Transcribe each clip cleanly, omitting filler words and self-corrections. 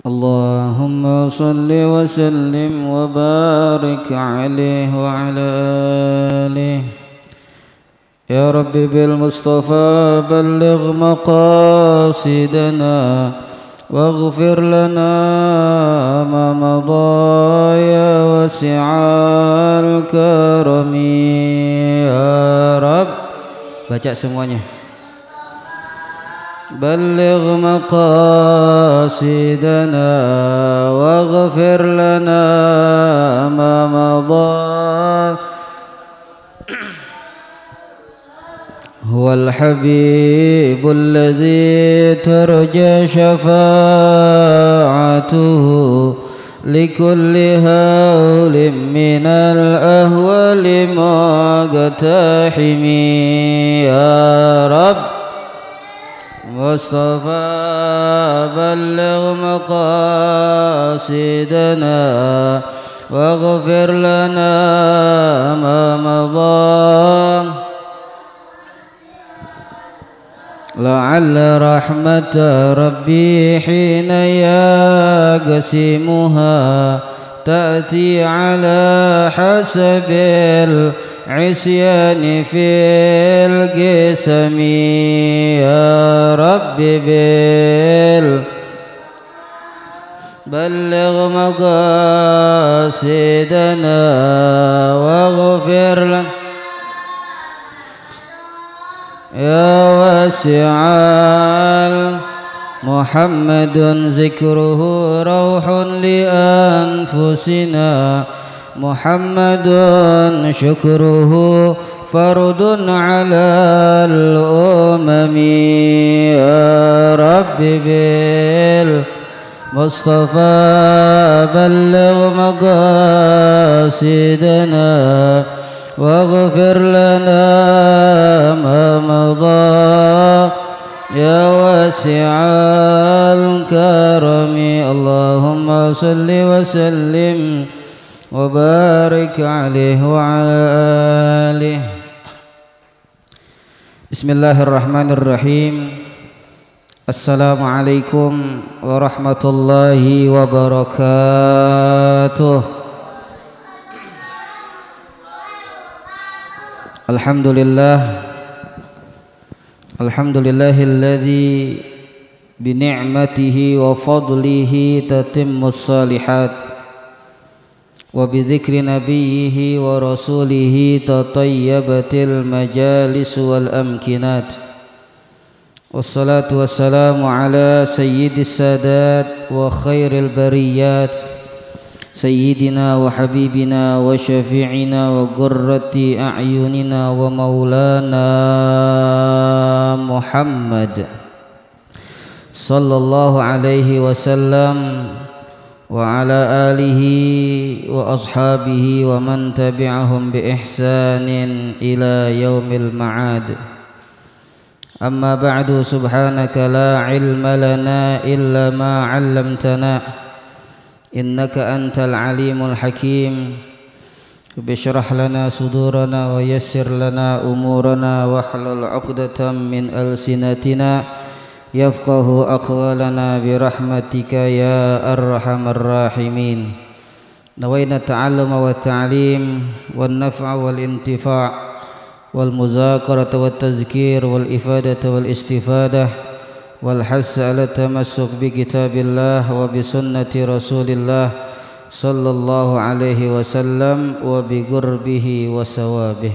اللهم صل وسلم وبارك عليه وعلى آله. يا رب بالمصطفى بلغ مقاصدنا واغفر لنا ما مضى يا واسع الكرم يا رب. Baca semuanya. بلغ مقاصدنا واغفر لنا ما مضى. هو الحبيب الذي ترجى شفاعته لكل هول من الأهوال مقتحم يا رب. مصطفى بلغ مقاصدنا واغفر لنا ما مضى. لعل رحمة ربي حين يقسمها تأتي على حسب العصيان في القسم يا رب بلغ مقاصدنا واغفر لنا يا واسع محمد ذكره روح لأنفسنا محمد شكره فرد على الأمم يا رب بالمصطفى بلغ مقاصدنا واغفر لنا ما مضى يا واسع الكرم. اللهم صل وسلم وبارك عليه وعلى آله. بسم الله الرحمن الرحيم. السلام عليكم ورحمة الله وبركاته. Alhamdulillahilladzi bini'matihi wa fadlihi tatimmus salihat wa bidzikri nabiyhi wa rasulihi tatayyabatil majalis wal amkinat. Wassalatu wassalamu ala sayyidis sadat wa khairil bariyat سيدنا وحبيبنا وشفيعنا وقرة أعيننا ومولانا محمد صلى الله عليه وسلم وعلى آله وأصحابه ومن تبعهم بإحسان إلى يوم المعاد. أما بعد سبحانك لا علم لنا إلا ما علمتنا إنك أنت العليم الحكيم. بشرح لنا صدورنا ويسر لنا أمورنا واحلل عقدة من ألسنتنا يفقه أقوالنا برحمتك يا أرحم الراحمين. نوينا التعلم والتعليم والنفع والانتفاع والمذاكرة والتذكير والإفادة والاستفادة والحث على التمسك بكتاب الله وبسنة رسول الله صلى الله عليه وسلم وبقربه وثوابه.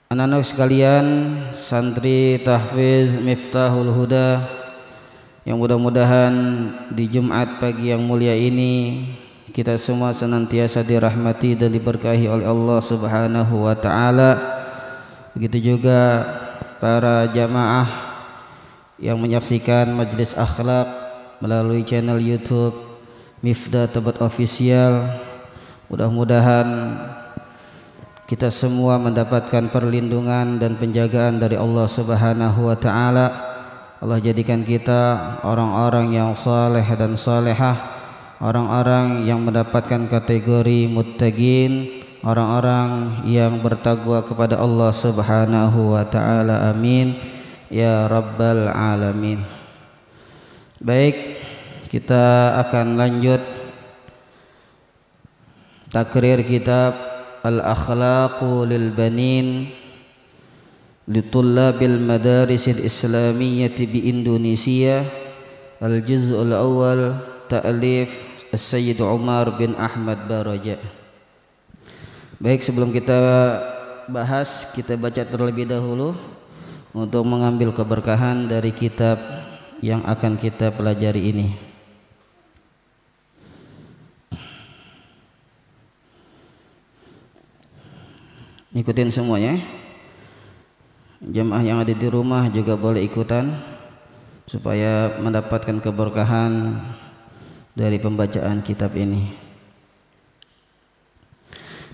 Anak-anak sekalian, santri tahfiz Miftahul Huda yang mudah-mudahan di Jumat pagi yang mulia ini kita semua senantiasa dirahmati dan diberkahi oleh Allah Subhanahu wa taala. Begitu juga para jamaah yang menyaksikan Majlis Akhlak melalui channel YouTube Mifdah Tobat Official. Mudah-mudahan kita semua mendapatkan perlindungan dan penjagaan dari Allah Subhanahu wa taala. Allah jadikan kita orang-orang yang saleh dan salehah, orang-orang yang mendapatkan kategori muttaqin, orang-orang yang bertakwa kepada Allah Subhanahu wa taala. Amin ya rabbal alamin. Baik, kita akan lanjut takrir kitab Al-Akhlaqu lil Banin li Tullabil Madarisil Islamiyyati bi Indonesia, Al-Juz'ul Awal, ta'lif As-Sayyid Umar bin Ahmad Baraja. Baik, sebelum kita bahas, kita baca terlebih dahulu untuk mengambil keberkahan dari kitab yang akan kita pelajari ini. Ikutin semuanya. Jamaah yang ada di rumah juga boleh ikutan supaya mendapatkan keberkahan dari pembacaan kitab ini.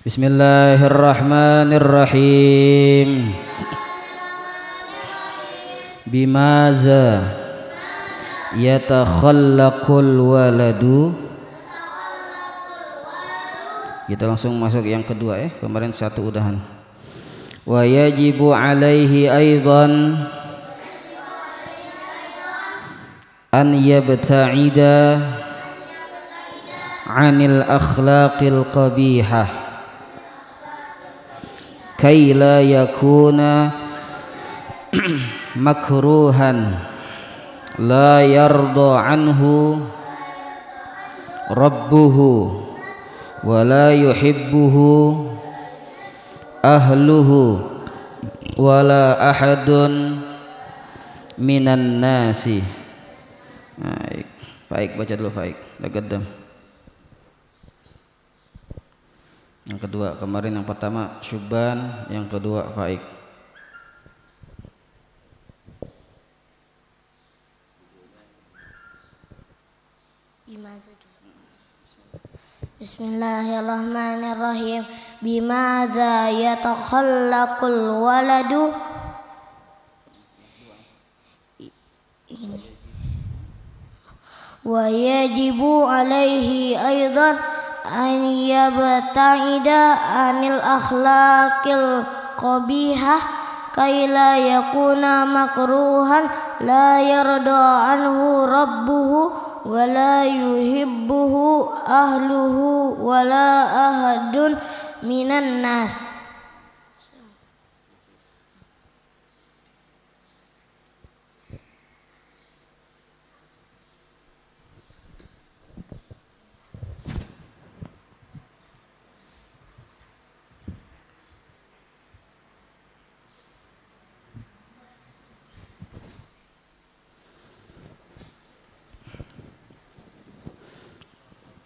Bismillahirrahmanirrahim. Bimaza yatakhallaqul waladu. Kita langsung masuk yang kedua ya. Kemarin satu udahan. Wa yajibu alaihi aidan an yabta'ida 'anil akhlaqil qabihah kay la yakuna makruhan la yarda anhu rabbuhu wa la yuhibbuhu ahluhu wa la ahadun minan nasi. Baik, baca dulu baik. Lagaddam. Yang kedua, kemarin yang pertama Syuban, yang kedua Faik. Bismillahirrahmanirrahim. Bimaza yatakhallaqul waladu. Wa yajibu alaihi aidan an yabta'ida anil akhlaqil qabihah kay la yakuna makruhan la yarda anhu rabbuhu wa la yuhibbuhu ahluhu wa la ahadun minan nas.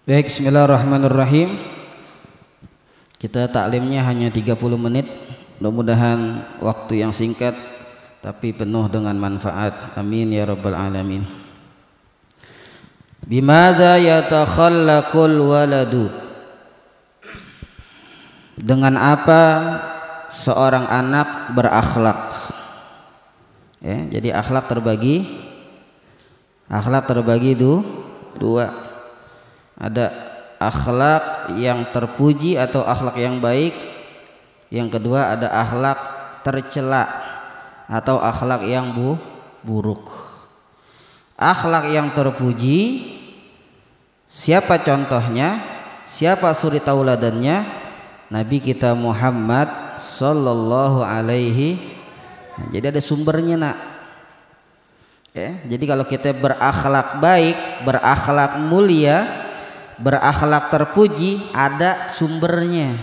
Baik, bismillahirrahmanirrahim. Kita taklimnya hanya 30 menit. Mudah-mudahan waktu yang singkat tapi penuh dengan manfaat. Amin ya rabbal alamin. Bimadza yatakhallaqul waladu. Dengan apa seorang anak berakhlak? Ya, jadi akhlak terbagi dua. Ada akhlak yang terpuji atau akhlak yang baik. Yang kedua ada akhlak tercela atau akhlak yang buruk. Akhlak yang terpuji, siapa contohnya? Siapa suri tauladannya? Nabi kita Muhammad sallallahu alaihi. Jadi ada sumbernya nak. Ya, jadi kalau kita berakhlak baik, berakhlak mulia, berakhlak terpuji, ada sumbernya.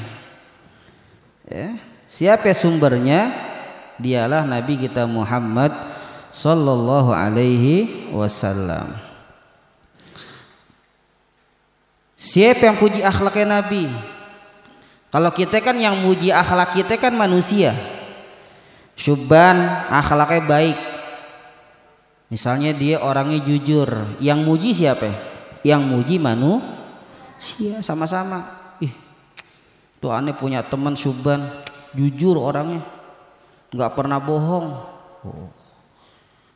Ya. Siapa sumbernya? Dialah Nabi kita Muhammad sallallahu alaihi wasallam. Siapa yang puji akhlaknya Nabi? Kalau kita kan yang muji akhlak kita kan manusia. Syuban akhlaknya baik. Misalnya dia orangnya jujur. Yang muji siapa? Yang muji manusia. Sama-sama. Tuh aneh punya teman Syuban, jujur orangnya, nggak pernah bohong.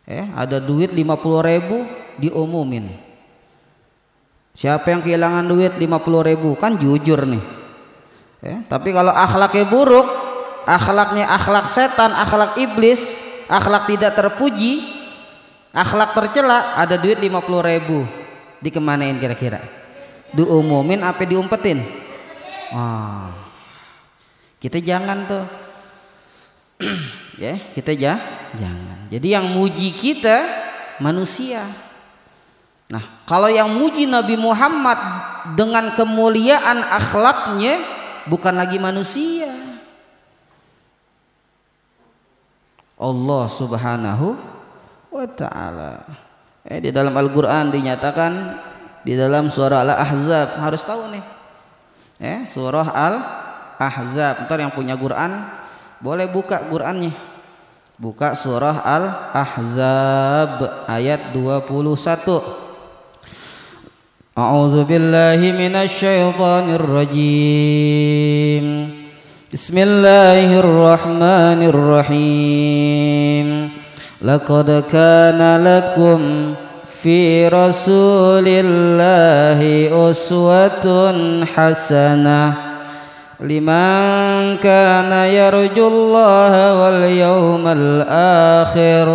Ada duit 50.000 diumumin. Siapa yang kehilangan duit 50.000 kan jujur nih. Tapi kalau akhlaknya buruk, akhlaknya akhlak setan, akhlak iblis, akhlak tidak terpuji, Akhlak tercela, ada duit 50.000, dikemanain kira-kira? Diumumin apa diumpetin? Kita jangan tuh. Ya, kita jangan. Jadi yang muji kita manusia. Nah, kalau yang muji Nabi Muhammad dengan kemuliaan akhlaknya bukan lagi manusia. Allah Subhanahu wa ta'ala. Di dalam Al-Qur'an dinyatakan di dalam surah Al-Ahzab, harus tahu nih. Surah Al-Ahzab. Ntar yang punya Quran boleh buka Qurannya. Buka surah Al-Ahzab ayat 21. A'udzu billahi minasy syaithanir rajim. Bismillahirrahmanirrahim. Laqad kana lakum fi rasulillahi uswatun hasanah liman kana yarjullaha wal yawmal akhir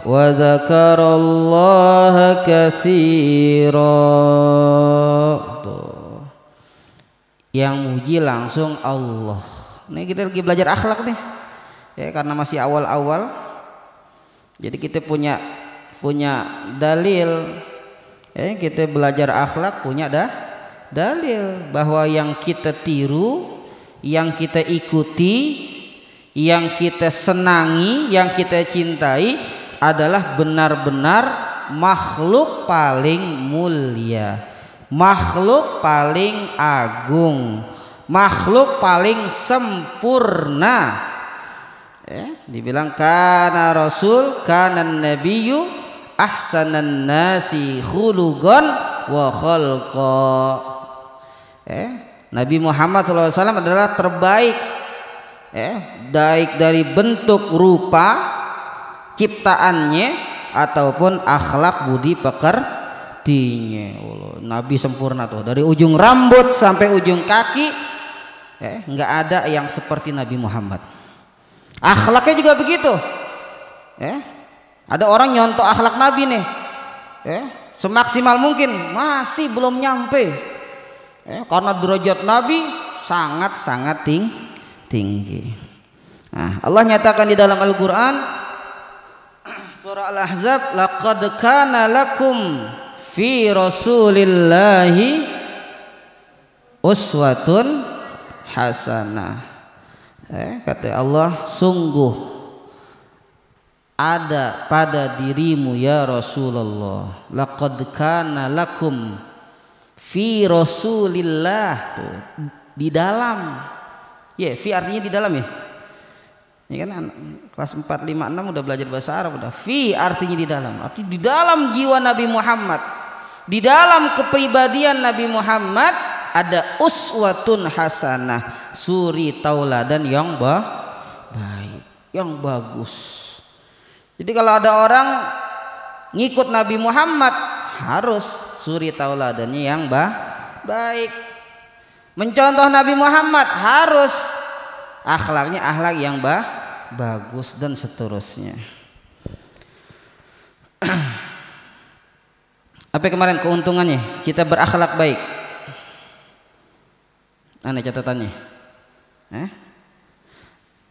wa dzakarallaha katsira. Yang muji langsung Allah. Nih kita lagi belajar akhlak nih. Karena masih awal-awal. Jadi kita punya dalil. Kita belajar akhlak punya dalil bahwa yang kita tiru, yang kita ikuti, yang kita senangi, yang kita cintai adalah benar-benar makhluk paling mulia, makhluk paling agung, makhluk paling sempurna. Dibilang kana rasul, kana nabiyyu ahsanan nasi khuluqan wa khalqa. Nabi Muhammad SAW adalah terbaik, baik dari bentuk rupa ciptaannya ataupun akhlak budi pekertinya. Nabi sempurna tuh, dari ujung rambut sampai ujung kaki, nggak ada yang seperti Nabi Muhammad. Akhlaknya juga begitu. Ada orang nyontok akhlak Nabi nih, semaksimal mungkin masih belum nyampe, karena derajat Nabi sangat-sangat tinggi. Nah, Allah nyatakan di dalam Al-Quran surah Al-Ahzab, laqad kana lakum fi rasulillahi uswatun hasanah. Kata Allah, sungguh ada pada dirimu ya Rasulullah, laqad kana lakum fi rasulillah, tuh, di dalam. Fi artinya di dalam ya. Ini kan kelas 4, 5, 6 udah belajar bahasa Arab udah. Fi artinya di dalam. Artinya di dalam jiwa Nabi Muhammad, di dalam kepribadian Nabi Muhammad ada uswatun hasanah, suri tauladan yang baik, yang bagus. Jadi kalau ada orang ngikut Nabi Muhammad harus suri tauladannya yang baik. Mencontoh Nabi Muhammad harus akhlaknya akhlak yang bagus dan seterusnya. Apa kemarin keuntungannya kita berakhlak baik? Aneh catatannya.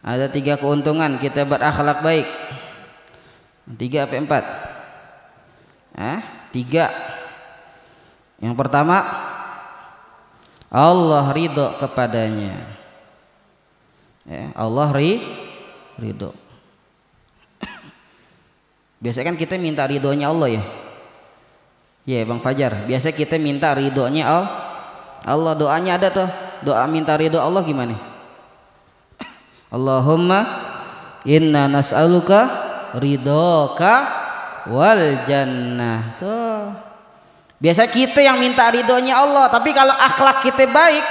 Ada 3 keuntungan kita berakhlak baik. 3 apa 4? 3. Yang pertama, Allah ridho kepadanya. Allah ridho. Biasanya kan kita minta ridhonya Allah ya. Bang Fajar. Biasa kita minta ridhonya Allah. Doanya ada tuh. Doa minta ridho Allah gimana? Allahumma inna nas'aluka ridhoka wal jannah. Tuh. Biasa kita yang minta ridhonya Allah, tapi kalau akhlak kita baik,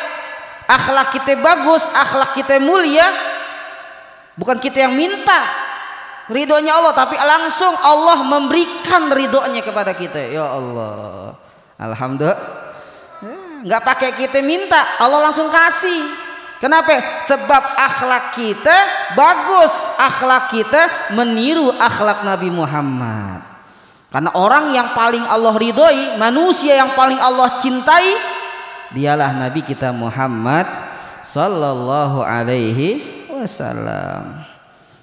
akhlak kita bagus, akhlak kita mulia, bukan kita yang minta ridhonya Allah, tapi langsung Allah memberikan ridhonya kepada kita. Ya Allah, alhamdulillah. Nggak pakai kita minta, Allah langsung kasih. Kenapa? Sebab akhlak kita bagus, akhlak kita meniru akhlak Nabi Muhammad. Karena orang yang paling Allah ridhoi, manusia yang paling Allah cintai, dialah Nabi kita Muhammad sallallahu alaihi wasallam.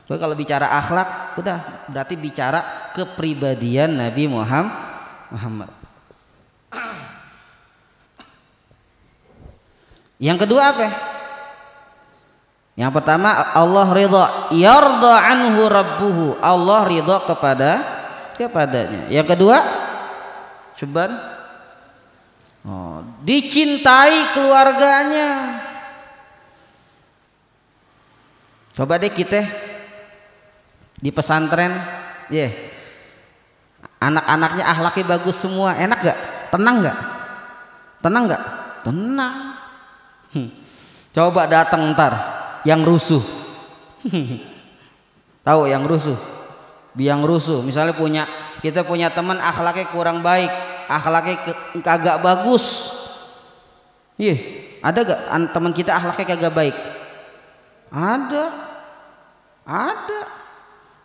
Jadi kalau bicara akhlak, udah berarti bicara kepribadian Nabi Muhammad. Yang kedua apa? Yang pertama Allah ridha, yarda anhu rabbuhu, Allah ridha kepadanya. Yang kedua, coba dicintai keluarganya. Coba deh kita di pesantren, anak-anaknya akhlaknya bagus semua, enak gak? Tenang gak? Tenang gak? Tenang. Coba datang ntar yang rusuh. Tahu yang rusuh? Biang rusuh. Misalnya kita punya teman akhlaknya kurang baik, akhlaknya kagak bagus. Ada gak teman kita akhlaknya kagak baik? Ada.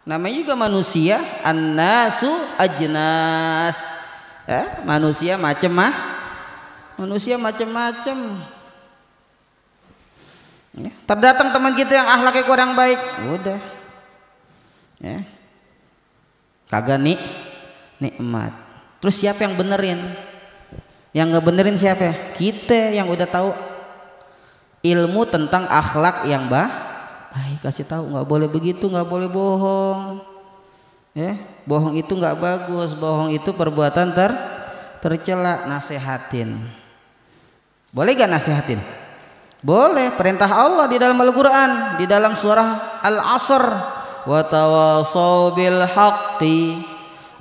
Namanya juga manusia, annasu ajnas. Manusia macam-macam. Terdatang teman kita yang akhlaknya kurang baik, udah. Kagak nikmat. Terus siapa yang benerin? Yang ngebenerin siapa? Kita yang udah tahu ilmu tentang akhlak yang baik, kasih tahu nggak boleh begitu, nggak boleh bohong. Bohong itu nggak bagus, bohong itu perbuatan tercela. Nasehatin. Boleh gak nasehatin? Boleh. Perintah Allah di dalam Al-Quran, di dalam surah Al-Asr, wa tawassaw bil haqqi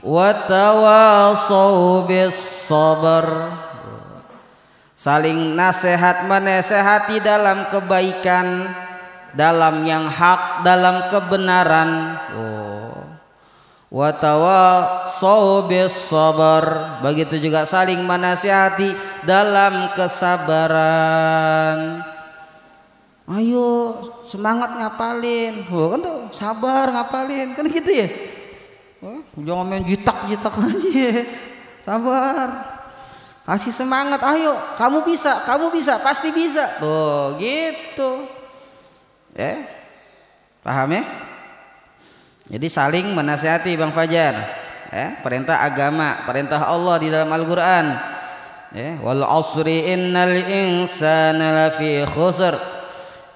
wa tawassaw bis sabr. Saling nasihat menasehati dalam kebaikan, dalam yang hak, dalam kebenaran. Wa tawassaw bis sabr. Begitu juga saling menasihati dalam kesabaran. Ayo semangat ngapalin, kan tuh sabar ngapalin, kan gitu ya. Jangan main jitak-jitak aja, sabar, kasih semangat. Ayo kamu bisa, pasti bisa. Tuh gitu. Paham ya? Jadi saling menasihati Bang Fajar. Perintah agama, perintah Allah di dalam Al-Quran. Wal asri innal insana lafi khusr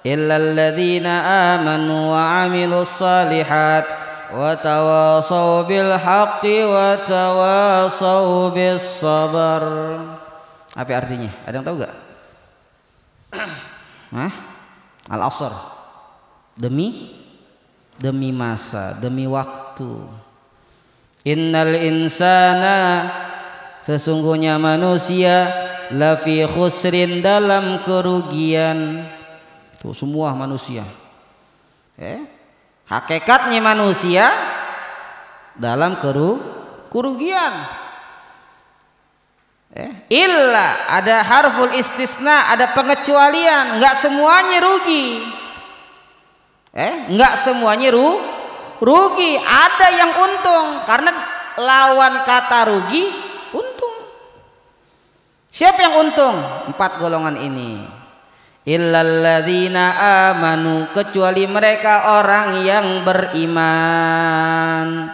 illa alladhina amanu wa amilus salihat wa tawasaw bil haqqi wa tawasaw bis sabar. Apa artinya? Ada yang tahu gak? Al-asr, demi masa, demi waktu. Innal insana, sesungguhnya manusia, lafi khusrin, dalam kerugian. Tuh semua manusia. Hakikatnya manusia dalam kerugian. Illa, ada harful istisna, ada pengecualian, enggak semuanya rugi. Enggak semuanya rugi, ada yang untung. Karena lawan kata rugi untung. Siapa yang untung? 4 golongan ini. Illalladzina amanu, kecuali mereka orang yang beriman.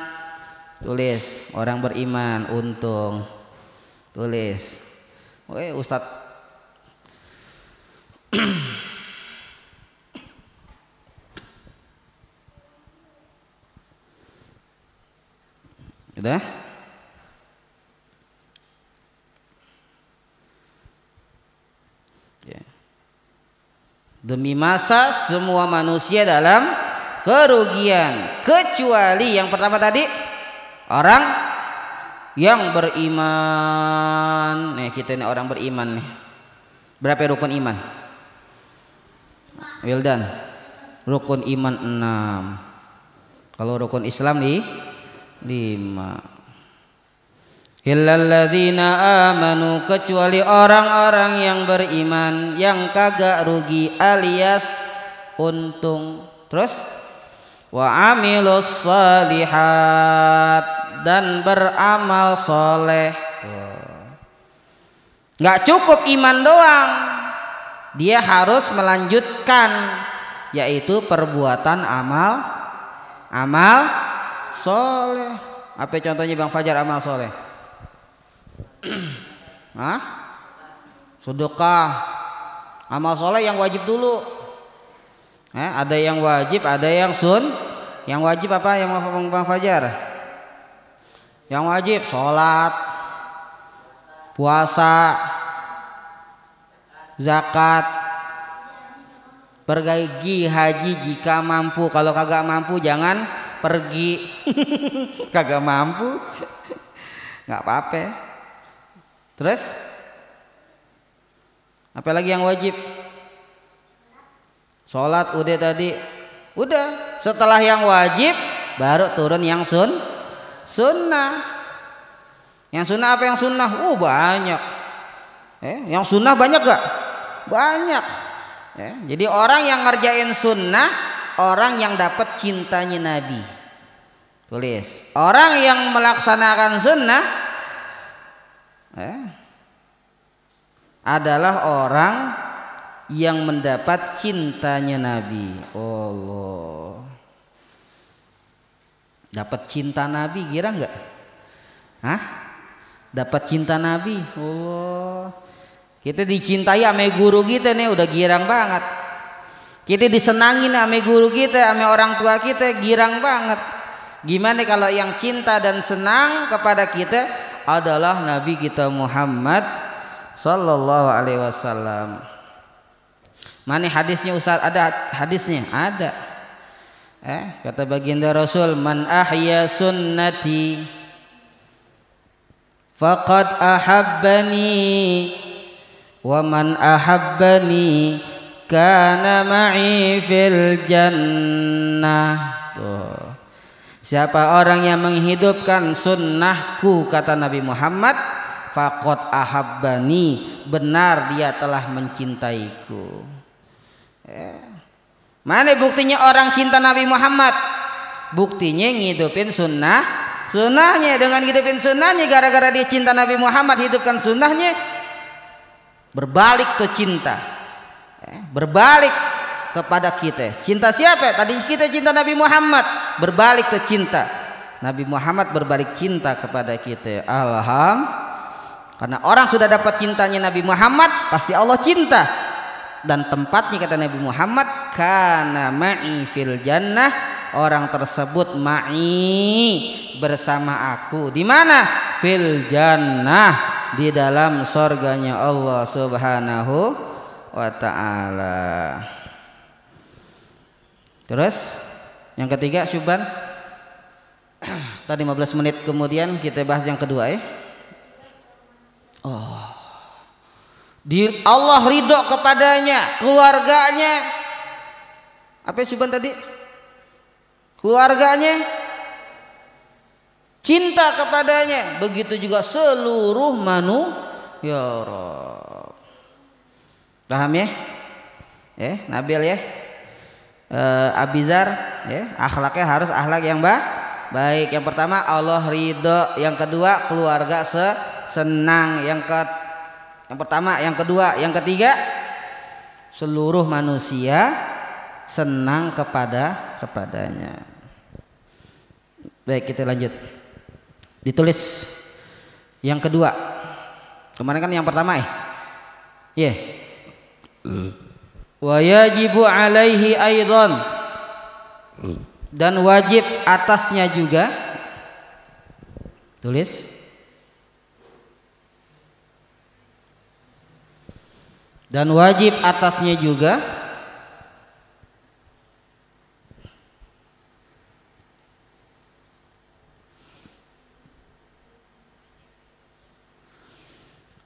Tulis, orang beriman untung. Tulis. Ustadz. Udah? Demi masa semua manusia dalam kerugian, kecuali yang pertama tadi, orang yang beriman. Nih kita ini orang beriman nih. Berapa rukun iman? Wildan, rukun iman 6. Kalau rukun Islam 5. Illalladzina amanu, kecuali orang-orang yang beriman, yang kagak rugi alias untung. Terus wa amilus salihat, dan beramal soleh. Nggak cukup iman doang, dia harus melanjutkan, yaitu perbuatan amal soleh. Apa contohnya Bang Fajar amal soleh? Hah? Sedekah. Amal soleh yang wajib dulu. Ada yang wajib, ada yang Yang wajib apa yang Bang Fajar? Yang wajib sholat, puasa, zakat, pergi haji jika mampu. Kalau kagak mampu jangan pergi. Kagak mampu nggak apa-apa. Terus apa lagi yang wajib? Sholat udah tadi. Udah, setelah yang wajib baru turun yang sunnah. Yang sunnah apa yang sunnah? Banyak. Yang sunnah banyak gak? Banyak. Jadi orang yang ngerjain sunnah, orang yang dapat cintanya Nabi. Tulis. Orang yang melaksanakan sunnah adalah orang yang mendapat cintanya Nabi. Allah. Dapat cinta Nabi, kira enggak? Dapat cinta Nabi. Allah. Kita dicintai sama guru kita nih udah girang banget. Kita disenangin sama guru kita, sama orang tua kita, girang banget. Gimana kalau yang cinta dan senang kepada kita adalah Nabi kita Muhammad sallallahu alaihi wasallam. Mana hadisnya Ustaz? Ada hadisnya? Ada. Kata baginda Rasul, man ahya sunnati faqad ahabbani wa man ahabbani kana ma'i fil jannah. Tuh. Siapa orang yang menghidupkan sunnahku, kata Nabi Muhammad, faqad ahabbani, benar dia telah mencintaiku. Mana buktinya orang cinta Nabi Muhammad? Buktinya ngidupin sunnahnya. Dengan ngidupin sunnahnya, gara-gara dia cinta Nabi Muhammad, hidupkan sunnahnya, berbalik tuh cinta, berbalik kepada kita. Cinta siapa? Tadi kita cinta Nabi Muhammad, berbalik tuh cinta. Nabi Muhammad berbalik cinta kepada kita. Alhamdulillah. Karena orang sudah dapat cintanya Nabi Muhammad, pasti Allah cinta. Dan tempatnya kata Nabi Muhammad, kana ma'i fil jannah, orang tersebut ma'i, bersama aku. Di mana? Fil jannah, di dalam surganya Allah Subhanahu wa ta'ala. Terus yang ketiga, Syuban. Tadi 15 menit kemudian kita bahas yang kedua ya. Allah ridho kepadanya, keluarganya. Apa Syuban tadi? Keluarganya cinta kepadanya, begitu juga seluruh manusia. Ya Rabb. Paham ya? Nabil ya. Abizar ya, akhlaknya harus akhlak yang baik. Yang pertama Allah ridho, yang kedua keluarga senang, yang pertama, yang kedua, yang ketiga seluruh manusia senang kepadanya. Baik, kita lanjut. Ditulis yang kedua. Kemarin kan yang pertama wa yajibu alaihi aidan, dan wajib atasnya juga. Tulis. Dan wajib atasnya juga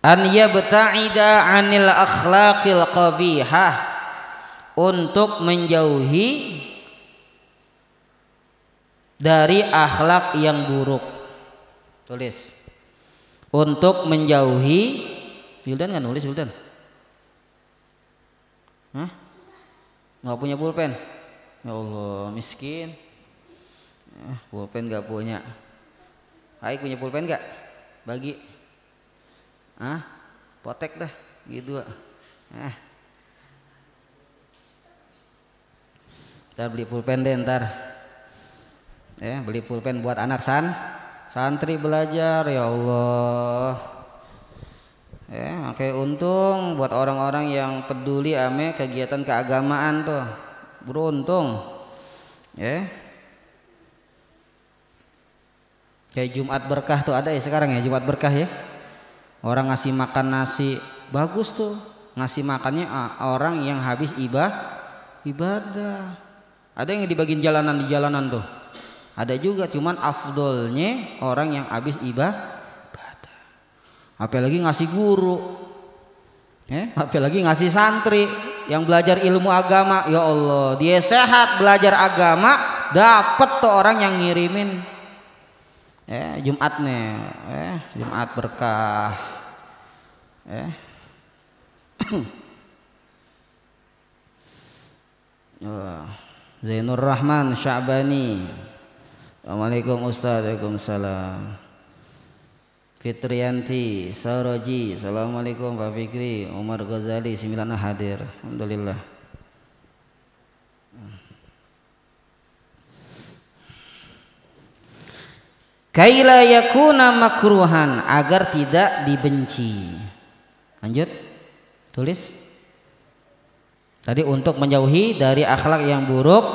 an yabta'ida 'anil akhlaqil qabihah, untuk menjauhi dari akhlak yang buruk. Tulis. Untuk menjauhi. Wildan kan nulis Wildan? Nggak punya pulpen? Ya Allah, miskin. Pulpen nggak punya. Hai, punya pulpen nggak? Bagi. Potek dah gitu. Ntar beli pulpen deh ntar. Beli pulpen buat anak santri belajar, ya Allah. Makanya untung buat orang-orang yang peduli ame kegiatan keagamaan tuh. Beruntung. Kayak Jumat berkah tuh ada ya sekarang ya, Jumat berkah ya. Orang ngasih makan nasi, bagus tuh. Ngasih makannya orang yang habis ibadah. Ada yang dibagiin di jalanan tuh. Ada juga, cuman afdolnya orang yang habis ibadah. Apalagi ngasih guru. Apalagi ngasih santri yang belajar ilmu agama. Ya Allah, dia sehat belajar agama, dapat tuh orang yang ngirimin Jumat nih, Jumat berkah. Zainur Rahman Sya'bani. Assalamualaikum Ustaz. Waalaikumsalam. Fitrianti Saroji. Assalamualaikum Pak Fikri. Umar Ghazali 9 hadir. Alhamdulillah. Kaila yakuna makruhan, agar tidak dibenci. Lanjut, tulis. Tadi untuk menjauhi dari akhlak yang buruk.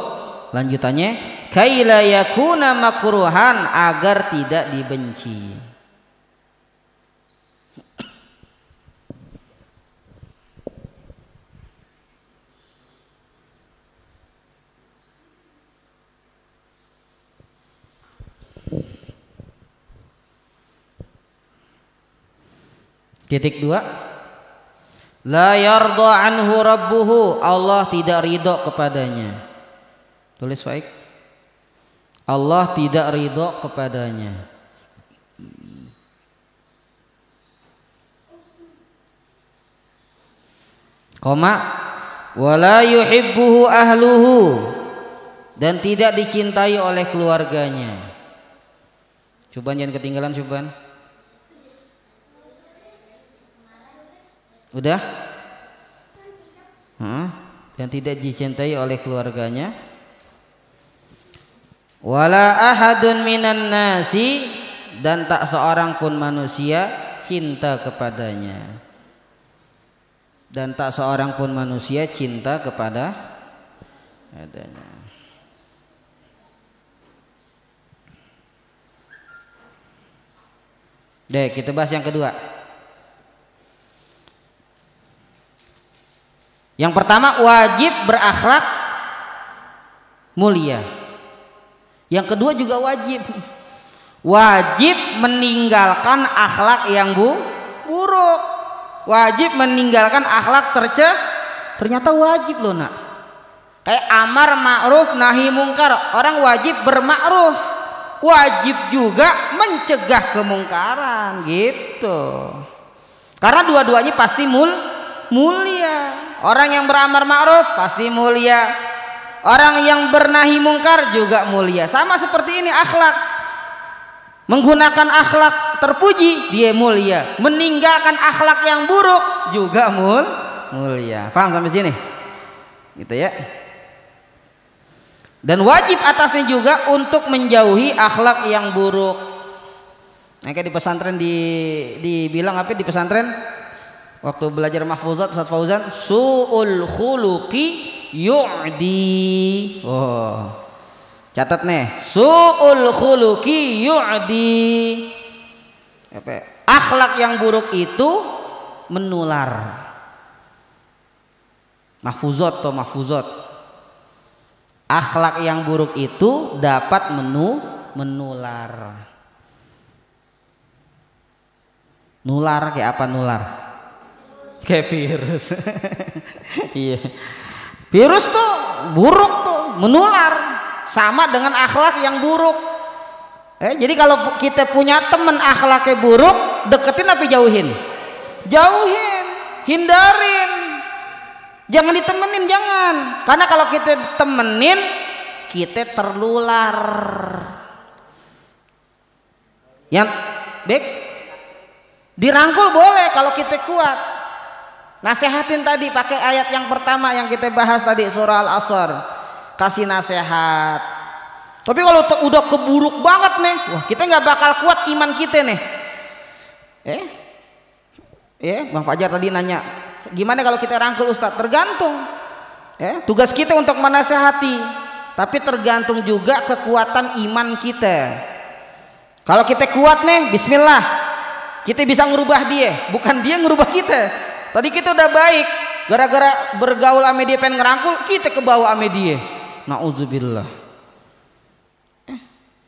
Lanjutannya, kaila yakuna makruhan, agar tidak dibenci. Titik 2, la yarda anhu rabbuhu, Allah tidak ridho kepadanya. Tulis baik, Allah tidak ridho kepadanya. Koma, wala yuhibbuhu ahluhu, dan tidak dicintai oleh keluarganya. Coba jangan ketinggalan, Syuban. Udah? Dan tidak dicintai oleh keluarganya. Wala ahadun minan nasi, dan tak seorang pun manusia cinta kepadanya. Dan tak seorang pun manusia cinta kepada adanya. Deh, kita bahas yang kedua. Yang pertama, wajib berakhlak mulia. Yang kedua juga wajib meninggalkan akhlak yang buruk. Wajib meninggalkan akhlak ternyata wajib loh nak. Kayak amar ma'ruf nahi mungkar, orang wajib bermakruf, wajib juga mencegah kemungkaran gitu. Karena dua-duanya pasti mulia. Orang yang beramar ma'ruf pasti mulia. Orang yang bernahi mungkar juga mulia. Sama seperti ini akhlak. Menggunakan akhlak terpuji dia mulia. Meninggalkan akhlak yang buruk juga mulia. Paham sampai sini? Gitu ya. Dan wajib atasnya juga untuk menjauhi akhlak yang buruk. Nah, kayak di pesantren dibilang apa di pesantren? Waktu belajar mahfuzat Ustaz Fauzan, su'ul khuluqi yu'di. Catat nih, su'ul khuluqi yu'di. Akhlak yang buruk itu menular. Mahfuzat. Akhlak yang buruk itu dapat menular. Nular kayak apa nular? Kayak virus. Iya. Virus tuh buruk tuh, menular. Sama dengan akhlak yang buruk. Jadi kalau kita punya teman akhlaknya buruk, deketin tapi jauhin? Jauhin, hindarin. Jangan ditemenin, jangan. Karena kalau kita temenin, kita terlular. Yang baik dirangkul boleh kalau kita kuat. Nasehatin tadi pakai ayat yang pertama yang kita bahas tadi surah Al-Asr. Kasih nasihat. Tapi kalau udah keburuk banget nih, wah kita nggak bakal kuat iman kita nih. Bang Fajar tadi nanya, gimana kalau kita rangkul Ustadz? Tergantung. Tugas kita untuk menasehati, tapi tergantung juga kekuatan iman kita. Kalau kita kuat nih, bismillah, kita bisa ngerubah dia, bukan dia ngerubah kita. Tadi kita udah baik, gara-gara bergaul sama dia pengen ngerangkul, kita kebawa sama dia. Nauzubillah.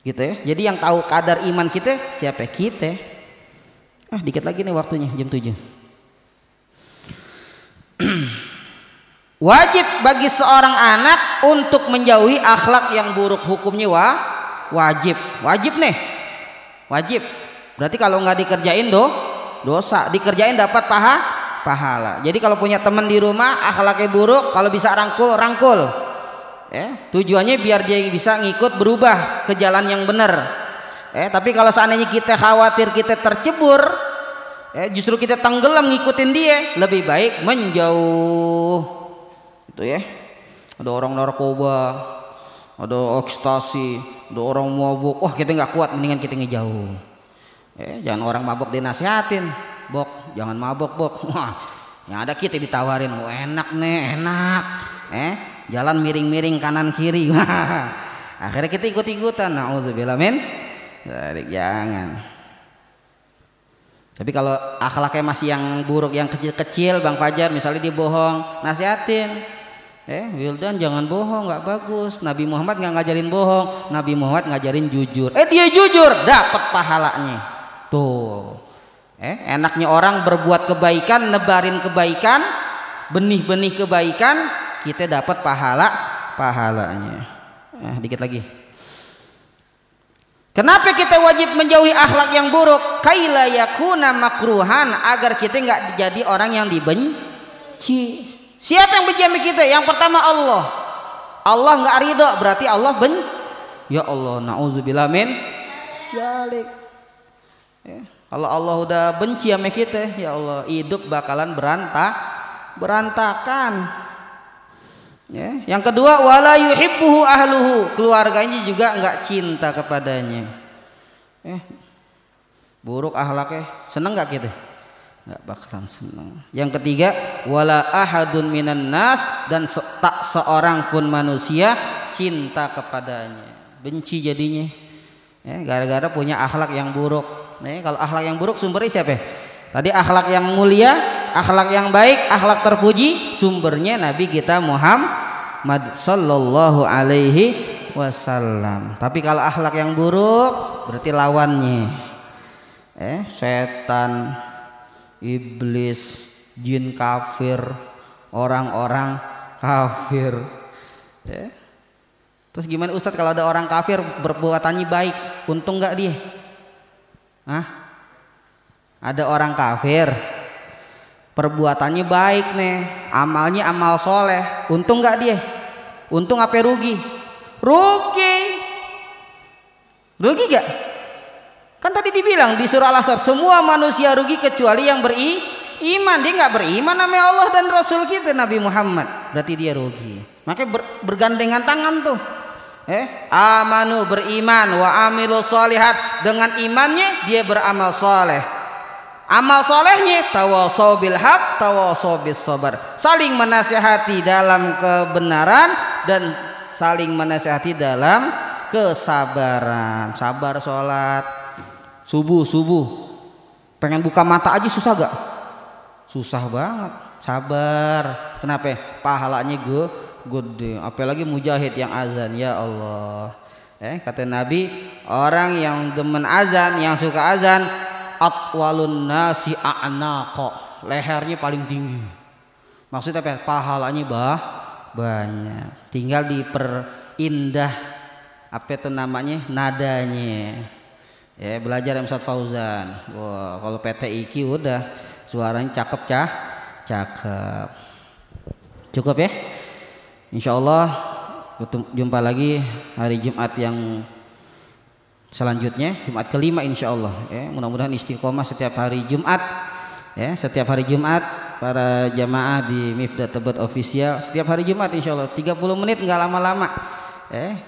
Gitu ya. Jadi yang tahu kadar iman kita siapa? Kita. Dikit lagi nih waktunya, jam 7. Wajib bagi seorang anak untuk menjauhi akhlak yang buruk. Hukumnya wajib nih. Wajib. Berarti kalau nggak dikerjain dosa, dikerjain dapat pahala. Jadi kalau punya teman di rumah akhlaknya buruk, kalau bisa rangkul. Tujuannya biar dia bisa ngikut berubah ke jalan yang benar. Tapi kalau seandainya kita khawatir kita tercebur, justru kita tenggelam ngikutin dia, lebih baik menjauh. Itu ya. Ada orang narkoba, ada ekstasi, ada orang mabuk. Wah kita nggak kuat, mendingan kita ngejauh. Jangan orang mabuk dinasihatin, Bok, jangan mabuk Bok. Wah, yang ada kita ditawarin, enak nih, enak. Jalan miring-miring kanan kiri. Akhirnya kita ikut-ikutan. Nauzubillah min. Jangan. Tapi kalau akhlaknya masih yang buruk, yang kecil-kecil, Bang Fajar misalnya dia bohong, nasihatin. Wildan jangan bohong, nggak bagus. Nabi Muhammad nggak ngajarin bohong, Nabi Muhammad ngajarin jujur. Dia jujur, dapat pahalanya. Tuh. Enaknya orang berbuat kebaikan, nebarin kebaikan, benih-benih kebaikan, kita dapat pahalanya. Dikit lagi. Kenapa kita wajib menjauhi akhlak yang buruk? Kaila yakuna makruhan, agar kita nggak jadi orang yang dibenci. Siapa yang benci sama kita? Yang pertama Allah. Allah nggak ridho, berarti Allah Ya Allah, nauzubillah min dzalik. Kalau Allah udah benci sama kita, ya Allah, hidup bakalan berantakan. Yang kedua, wala yuhibbuhu ahluhu, keluarganya juga nggak cinta kepadanya. Buruk akhlaknya, seneng nggak kita? Nggak bakalan seneng. Yang ketiga, wala ahadun minan nas, dan tak seorang pun manusia cinta kepadanya, benci jadinya. Gara-gara punya akhlak yang buruk. Kalau akhlak yang buruk sumbernya siapa? Tadi akhlak yang mulia, akhlak yang baik, akhlak terpuji, sumbernya Nabi kita Muhammad sallallahu alaihi wasallam. Tapi kalau akhlak yang buruk, berarti lawannya setan, iblis, jin kafir, orang-orang kafir. Terus gimana Ustadz kalau ada orang kafir berbuatannya baik, untung nggak dia? Ada orang kafir perbuatannya baik nih, amalnya amal soleh, untung nggak dia? Untung apa rugi? Rugi gak? Kan tadi dibilang di surah Al-Asr, semua manusia rugi kecuali yang beriman. Dia nggak beriman sama Allah dan Rasul kita Nabi Muhammad, berarti dia rugi. Makanya bergandengan tangan tuh. Amanu, beriman, wa amilu sholihat, dengan imannya dia beramal soleh. Amal solehnya tawasau bil haq, tawasau bis sabar, saling menasihati dalam kebenaran dan saling menasihati dalam kesabaran. Sabar sholat subuh, pengen buka mata aja susah gak? Susah banget. Sabar. Kenapa? Pahalanya gede, apalagi mujahid yang azan, ya Allah. Kata Nabi, orang yang demen azan, yang suka azan, atwalun nasi a'naqa, lehernya paling tinggi. Maksudnya apa? Pahalanya banyak. Tinggal diperindah apa itu namanya, nadanya. Belajar sama Ustaz Fauzan. Wah, kalau PTIQ udah suaranya cakep. Cukup ya? Insya Allah jumpa lagi hari Jumat yang selanjutnya Jumat kelima insyaallah ya. Mudah-mudahan istiqomah setiap hari Jumat ya, setiap hari Jumat para jamaah di Miftah Taubat Official setiap hari Jumat insyaallah 30 menit enggak lama-lama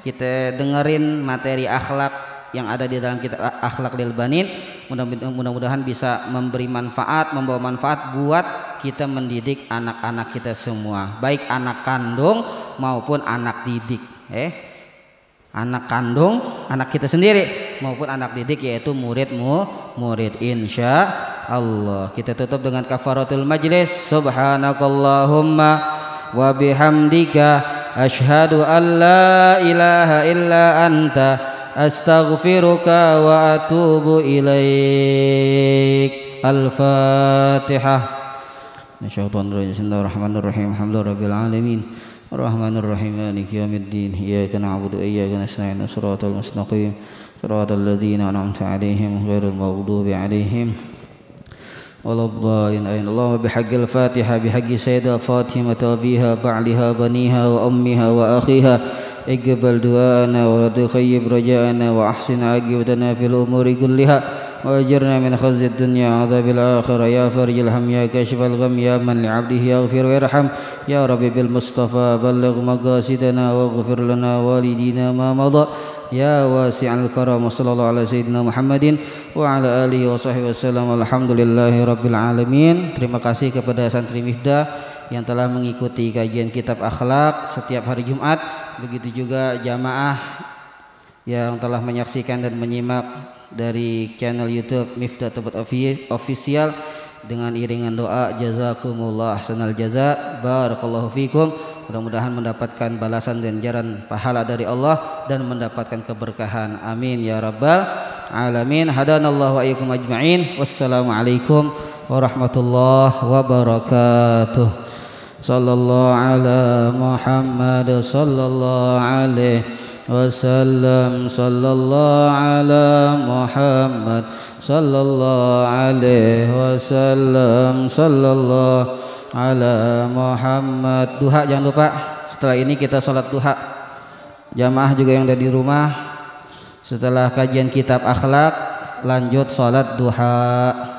kita dengerin materi akhlak yang ada di dalam kitab Akhlaq lil Banin. Mudah-mudahan bisa memberi manfaat, membawa manfaat buat kita mendidik anak-anak kita semua, baik anak kandung maupun anak didik anak kandung, anak kita sendiri maupun anak didik yaitu murid insya Allah. Kita tutup dengan kafaratul majlis. Subhanakallahumma wa bihamdika asyhadu an la ilaha illa anta astaghfiruka wa atubu ilaik. Al-Fatihah. Bismillahirrahmanirrahim. Alhamdulillahirabbil alamin. Ar-Rahmanir-Rahim. Maliki yaumiddin. Iyyaka na'budu wa iyyaka nasta'in. Shiratal mustaqim. Shiratal ladzina an'amta 'alaihim ghairil maghdubi 'alaihim waladdallin. Allahumma bihaqqil Fatihah bihaqqi sayyidah Fatimah biha ba'liha baniha wa ummiha wa akhiha iqbal du'ana wa la tukhayyib raja'ana wa ahsin 'aqibatana fil umuri kulliha وأجرنا من خزي الدنيا عذاب الآخرة يا فرج الهم يا كاشف الغم يا من لعبده يغفر ويرحم يا رب بالمصطفى بلغ مقاصدنا واغفر لنا والدينا ما مضى يا واسع الكرم وصلى الله على سيدنا محمد وعلى آله وصحبه وسلم alhamdulillahi rabbil alamin. Terima kasih kepada santri Miftah yang telah mengikuti kajian kitab akhlak setiap hari Jumat. Begitu juga jamaah yang telah menyaksikan dan menyimak dari channel YouTube Miftah Taubat Official dengan iringan doa jazakumullah ahsanal jaza, barakallahu fikum. Mudah-mudahan mendapatkan balasan dan ganjaran pahala dari Allah dan mendapatkan keberkahan. Amin ya rabbal alamin. Hadanallahu wa iyyakum ajma'in. Wassalamualaikum warahmatullahi wabarakatuh. Sallallahu ala Muhammad sallallahu alaihi wasallam. Sallallahu ala Muhammad sallallahu alaihi wasallam. Sallallahu ala Muhammad. Duha jangan lupa. Setelah ini kita sholat duha. Jamaah juga yang ada di rumah, setelah kajian kitab akhlak lanjut sholat duha.